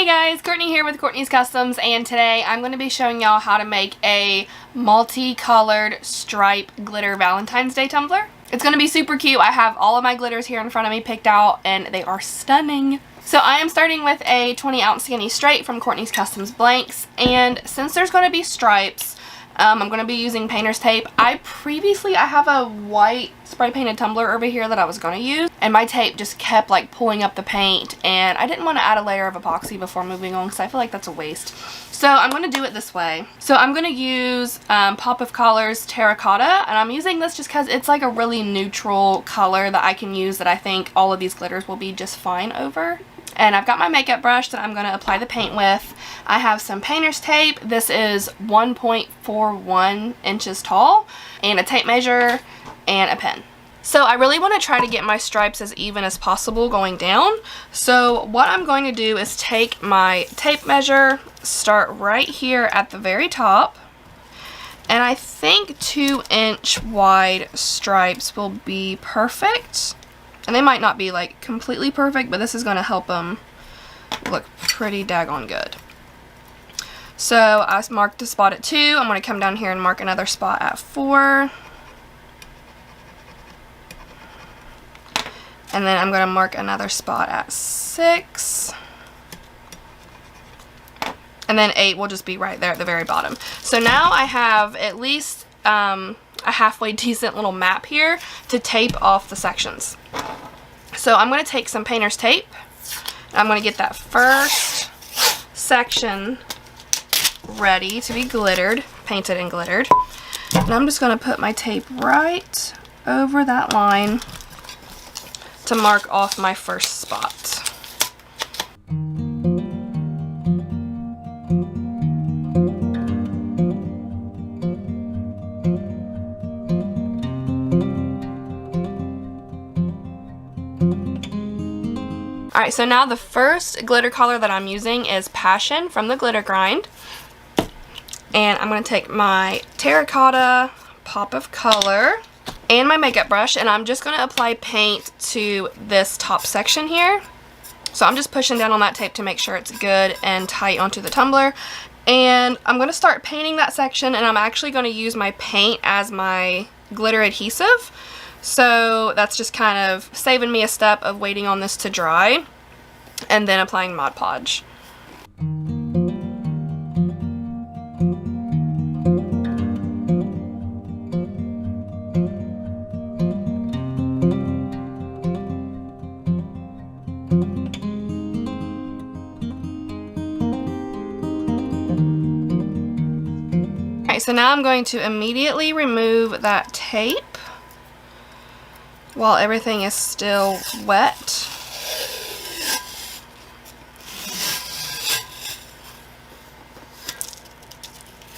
guys, Courtney here with Courtney's Customs, and today I'm going to be showing y'all how to make a multicolored stripe glitter Valentine's Day tumbler. It's going to be super cute. I have all of my glitters here in front of me picked out and they are stunning. So I am starting with a 20 ounce skinny straight from Courtney's Customs blanks, and since there's going to be stripes, I'm going to be using painter's tape. I have a white spray painted tumbler over here that I was going to use, and my tape just kept like pulling up the paint, and I didn't want to add a layer of epoxy before moving on because I feel like that's a waste. So I'm going to do it this way. So I'm going to use Pop of Colors Terracotta, and I'm using this just because it's like a really neutral color that I can use that I think all of these glitters will be just fine over. And I've got my makeup brush that I'm going to apply the paint with. I have some painter's tape. This is 1.41 inches tall, and a tape measure and a pen. So I really want to try to get my stripes as even as possible going down. So what I'm going to do is take my tape measure, start right here at the very top, and I think 2-inch wide stripes will be perfect. And they might not be like completely perfect, but this is going to help them look pretty daggone good. So I marked a spot at 2. I'm going to come down here and mark another spot at 4. And then I'm going to mark another spot at 6. And then 8 will just be right there at the very bottom. So now I have at least a halfway decent little map here to tape off the sections. So I'm going to take some painter's tape. I'm going to get that first section ready to be glittered, painted and glittered. And I'm just going to put my tape right over that line to mark off my first spot. Alright, so now the first glitter color that I'm using is Passion from the Glitter Grind. And I'm going to take my Terracotta Pop of Color and my makeup brush, and I'm just going to apply paint to this top section here. So I'm just pushing down on that tape to make sure it's good and tight onto the tumbler. And I'm going to start painting that section, and I'm actually going to use my paint as my glitter adhesive. So that's just kind of saving me a step of waiting on this to dry and then applying Mod Podge. Alright, so now I'm going to immediately remove that tape while everything is still wet.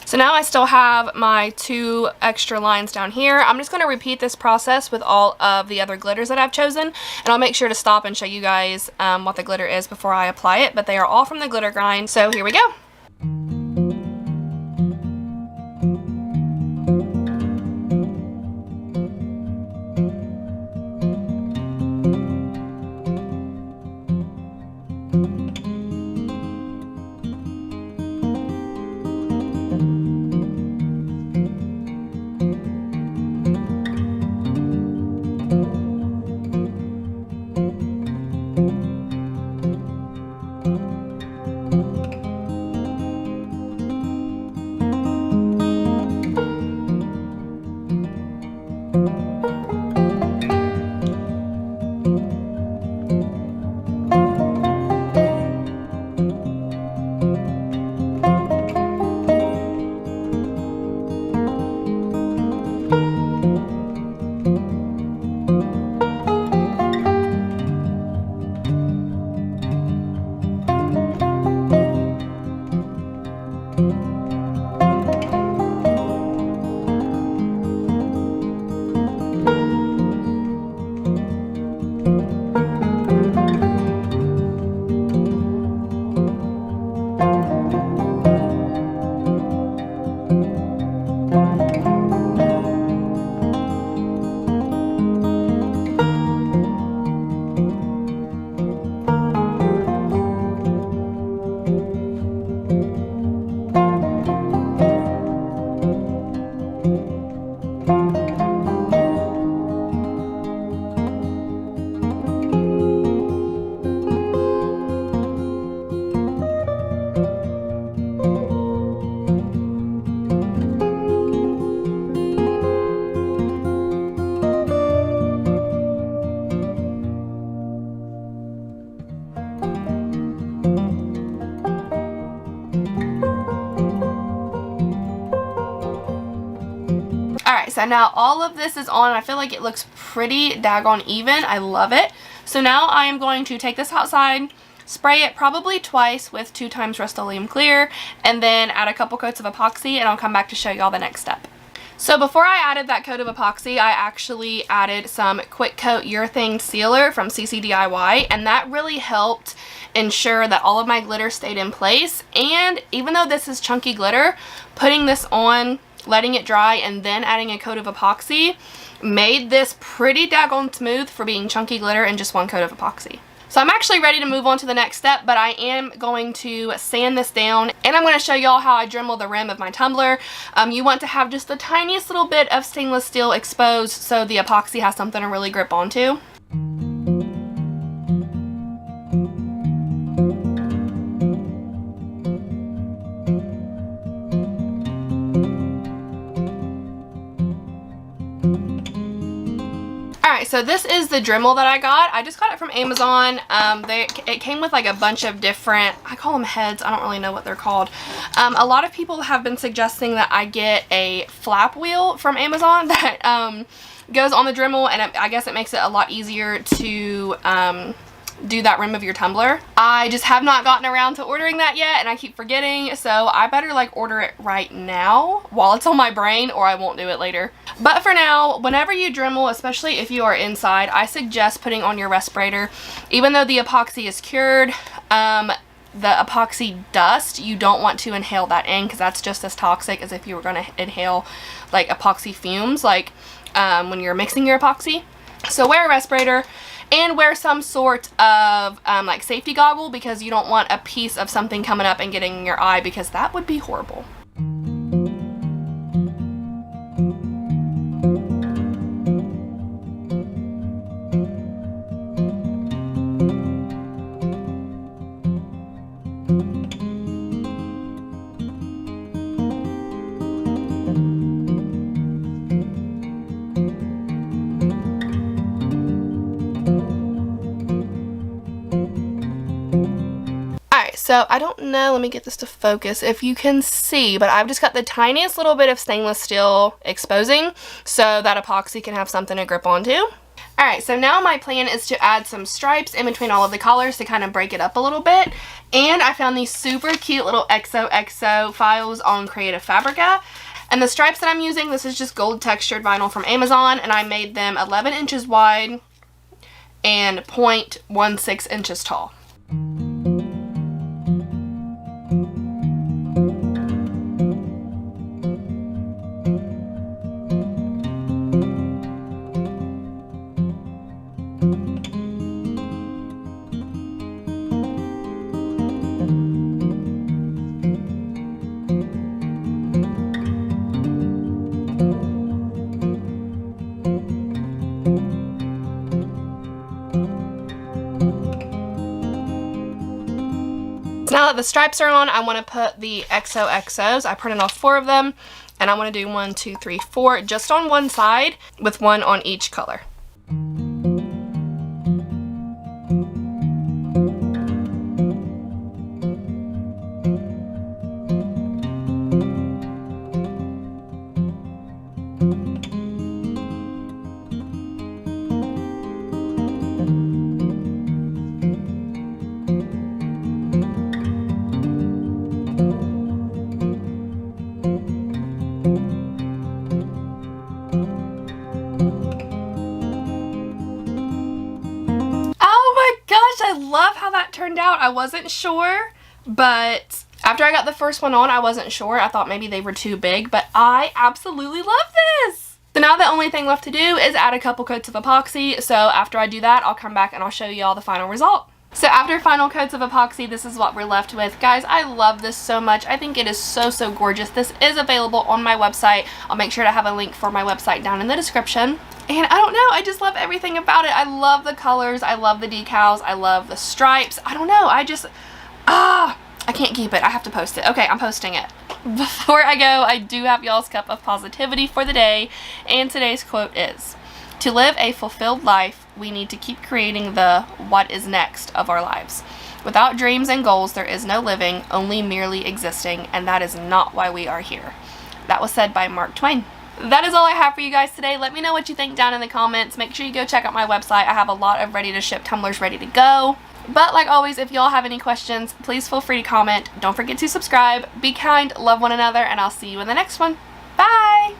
So now I still have my 2 extra lines down here. I'm just going to repeat this process with all of the other glitters that I've chosen, and I'll make sure to stop and show you guys what the glitter is before I apply it, but they are all from the Glitter Grind, so here we go. so now all of this is on. I feel like it looks pretty daggone even. I love it. So now I am going to take this outside, spray it probably twice with 2 times Rust-Oleum Clear, and then add a couple coats of epoxy, and I'll come back to show y'all the next step. So before I added that coat of epoxy, I actually added some Quick Coat Urethane Sealer from CC DIY, and that really helped ensure that all of my glitter stayed in place. And even though this is chunky glitter, putting this on, letting it dry, and then adding a coat of epoxy made this pretty daggone smooth for being chunky glitter and just 1 coat of epoxy. So I'm actually ready to move on to the next step, but I am going to sand this down, and I'm going to show y'all how I dremel the rim of my tumbler. You want to have just the tiniest little bit of stainless steel exposed so the epoxy has something to really grip onto. Alright, so this is the Dremel that I got. I just got it from Amazon. It came with like a bunch of different, I call them heads, I don't really know what they're called. A lot of people have been suggesting that I get a flap wheel from Amazon that goes on the Dremel, and I guess it makes it a lot easier to do that rim of your tumbler. I just have not gotten around to ordering that yet, and I keep forgetting, so I better like order it right now while it's on my brain, or I won't do it later. But for now, whenever you Dremel, especially if you are inside, I suggest putting on your respirator. Even though the epoxy is cured, the epoxy dust, you don't want to inhale that in, because that's just as toxic as if you were going to inhale like epoxy fumes, like when you're mixing your epoxy. So wear a respirator, and wear some sort of like safety goggle, because you don't want a piece of something coming up and getting in your eye, because that would be horrible. So I don't know, let me get this to focus if you can see, but I've just got the tiniest little bit of stainless steel exposing so that epoxy can have something to grip onto. Alright, so now my plan is to add some stripes in between all of the collars to kind of break it up a little bit. And I found these super cute little XOXO files on Creative Fabrica. And the stripes that I'm using, this is just gold textured vinyl from Amazon, and I made them 11 inches wide and 0.16 inches tall. Now that the stripes are on, I want to put the XOXOs. I printed off 4 of them, and I want to do 1, 2, 3, 4 just on one side with 1 on each color. Love how that turned out. I wasn't sure, but after I got the first one on, I wasn't sure. I thought maybe they were too big, but I absolutely love this. So now the only thing left to do is add a couple coats of epoxy. So after I do that, I'll come back and I'll show you all the final result. So after final coats of epoxy, this is what we're left with. Guys, I love this so much. I think it is so, so gorgeous. This is available on my website. I'll make sure to have a link for my website down in the description. And I don't know, I just love everything about it. I love the colors, I love the decals, I love the stripes. I don't know, I can't keep it. I have to post it. Okay, I'm posting it. Before I go, I do have y'all's cup of positivity for the day, and today's quote is, "To live a fulfilled life, we need to keep creating the what is next of our lives. Without dreams and goals, there is no living, only merely existing, and that is not why we are here." That was said by Mark Twain. That is all I have for you guys today. Let me know what you think down in the comments. Make sure you go check out my website. I have a lot of ready to ship tumblers ready to go. But like always, if y'all have any questions, please feel free to comment. Don't forget to subscribe. Be kind, love one another, and I'll see you in the next one. Bye!